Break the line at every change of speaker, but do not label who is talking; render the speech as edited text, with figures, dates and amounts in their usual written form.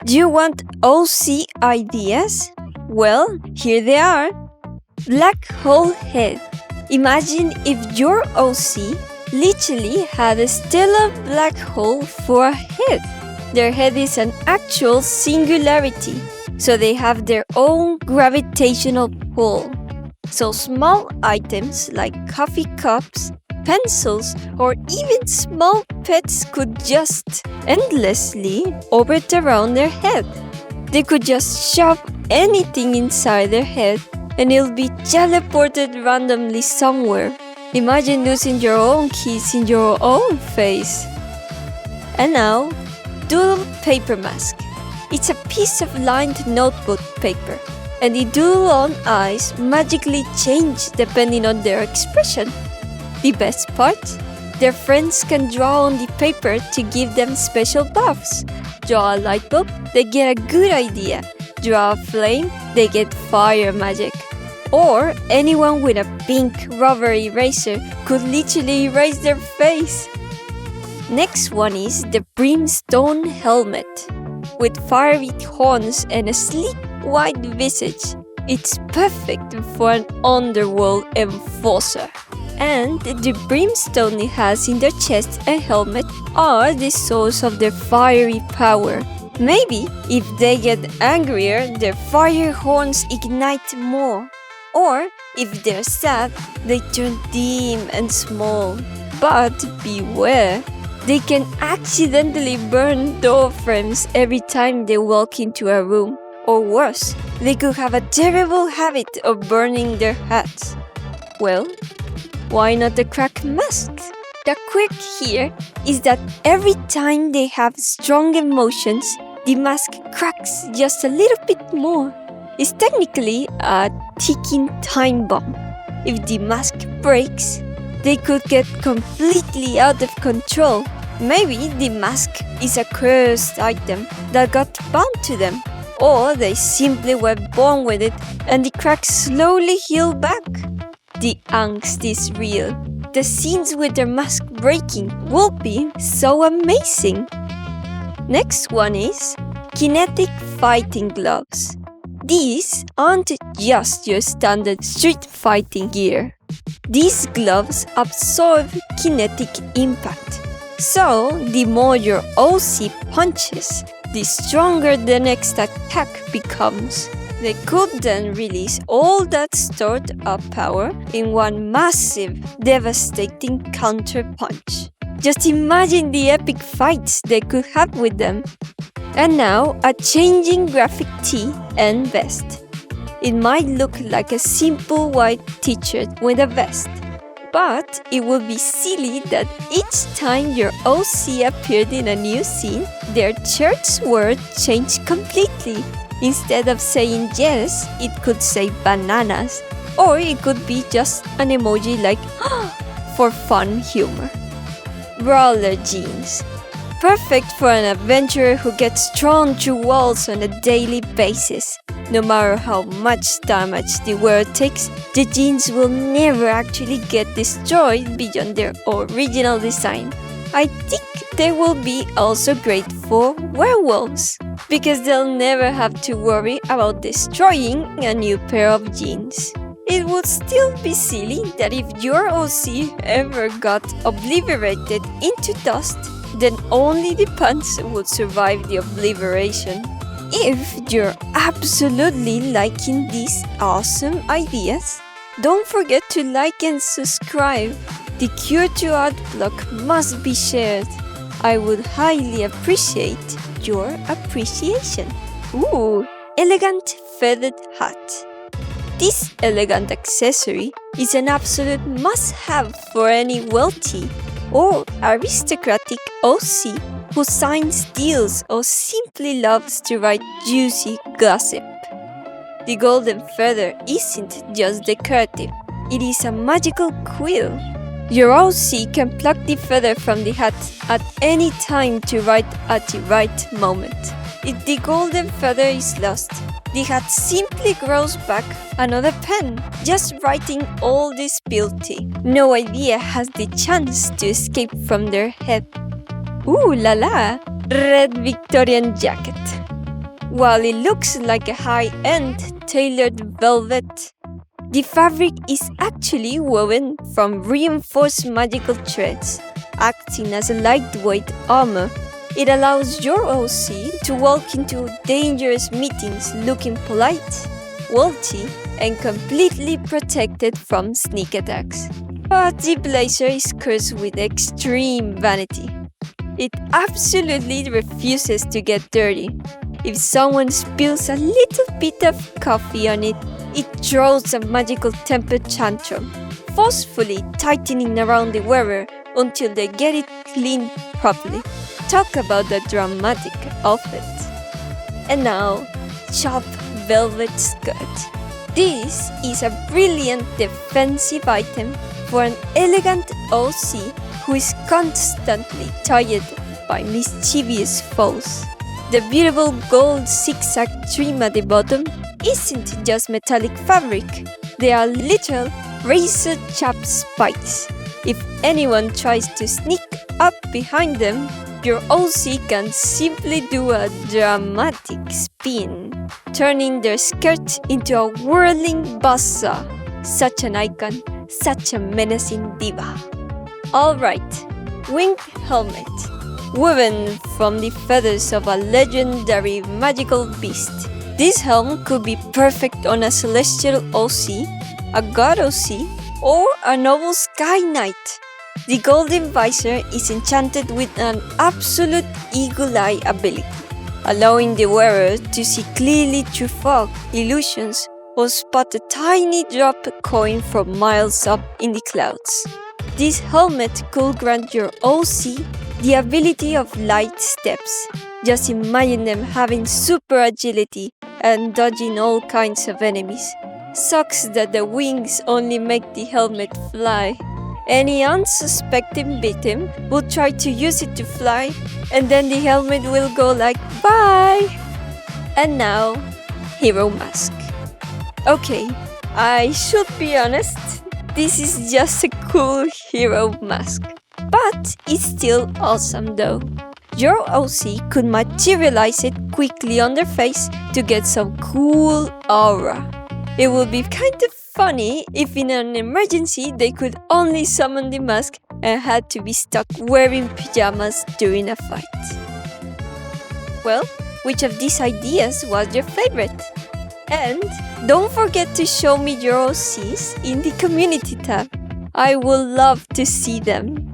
Do you want OC ideas? Well, here they are. Black hole head. Imagine if your OC literally had a stellar black hole for a head. Their head is an actual singularity, so they have their own gravitational pull. So small items like coffee cups, pencils, or even small pets could just endlessly orbit around their head. They could just shove anything inside their head and it'll be teleported randomly somewhere. Imagine losing your own keys in your own face. And now, doodle paper mask. It's a piece of lined notebook paper, and the doodle-on eyes magically change depending on their expression. The best part? Their friends can draw on the paper to give them special buffs. Draw a light bulb, they get a good idea. Draw a flame, they get fire magic. Or anyone with a pink rubber eraser could literally erase their face. Next one is the brimstone helmet. With fiery horns and a sleek white visage, it's perfect for an underworld enforcer. And the brimstone it has in their chest and helmet are the source of their fiery power. Maybe if they get angrier, their fire horns ignite more. Or if they're sad, they turn dim and small. But beware, they can accidentally burn door frames every time they walk into a room. Or worse, they could have a terrible habit of burning their hats. Well, why not the crack mask? The quirk here is that every time they have strong emotions, the mask cracks just a little bit more. It's technically a ticking time bomb. If the mask breaks, they could get completely out of control. Maybe the mask is a cursed item that got bound to them. Or they simply were born with it and the cracks slowly heal back. The angst is real. The scenes with their mask breaking will be so amazing. Next one is kinetic fighting gloves. These aren't just your standard street fighting gear. These gloves absorb kinetic impact. So, the more your OC punches, the stronger the next attack becomes. They could then release all that stored up power in one massive, devastating counter-punch. Just imagine the epic fights they could have with them. And now, a changing graphic tee and vest. It might look like a simple white t-shirt with a vest, but it would be silly that each time your OC appeared in a new scene, their shirt's word changed completely. Instead of saying yes, it could say bananas, or it could be just an emoji like for fun humor. Brawler jeans. Perfect for an adventurer who gets thrown through walls on a daily basis. No matter how much damage the wearer takes, the jeans will never actually get destroyed beyond their original design. I think they will be also great for werewolves, because they'll never have to worry about destroying a new pair of jeans. It would still be silly that if your OC ever got obliterated into dust, then only the pants would survive the obliteration. If you're absolutely liking these awesome ideas, don't forget to like and subscribe. The Cure to Art blog must be shared. I would highly appreciate your appreciation. Ooh, elegant feathered hat. This elegant accessory is an absolute must-have for any wealthy or aristocratic OC who signs deals or simply loves to write juicy gossip. The golden feather isn't just decorative, it is a magical quill. Your OC can pluck the feather from the hat at any time to write at the right moment. If the golden feather is lost, the hat simply grows back another pen, just writing all the spilled tea. No idea has the chance to escape from their head. Ooh la la! Red Victorian jacket. While it looks like a high-end tailored velvet, the fabric is actually woven from reinforced magical threads, acting as a lightweight armor. It allows your OC to walk into dangerous meetings looking polite, wealthy, and completely protected from sneak attacks. But the blazer is cursed with extreme vanity. It absolutely refuses to get dirty. If someone spills a little bit of coffee on it, it throws a magical temper tantrum, forcefully tightening around the wearer until they get it cleaned properly. Talk about a dramatic outfit. And now, chopped velvet skirt. This is a brilliant defensive item for an elegant OC who is constantly tired by mischievous foes. The beautiful gold zigzag trim at the bottom isn't just metallic fabric, they are little razor-sharp spikes. If anyone tries to sneak up behind them, your OC can simply do a dramatic spin, turning their skirt into a whirling bazaar. Such an icon, such a menacing diva. Alright, wing helmet. Woven from the feathers of a legendary magical beast. This helm could be perfect on a celestial OC, a god OC, or a noble sky knight. The golden visor is enchanted with an absolute eagle eye ability, allowing the wearer to see clearly through fog, illusions, or spot a tiny drop coin from miles up in the clouds. This helmet could grant your OC the ability of light steps. Just imagine them having super agility and dodging all kinds of enemies. Sucks that the wings only make the helmet fly. Any unsuspecting victim will try to use it to fly, and then the helmet will go like, bye! And now, hero mask. Okay, I should be honest, this is just a cool hero mask. But it's still awesome though. Your OC could materialize it quickly on their face to get some cool aura. It would be kind of funny if in an emergency they could only summon the mask and had to be stuck wearing pajamas during a fight. Well, which of these ideas was your favorite? And don't forget to show me your OCs in the community tab. I would love to see them.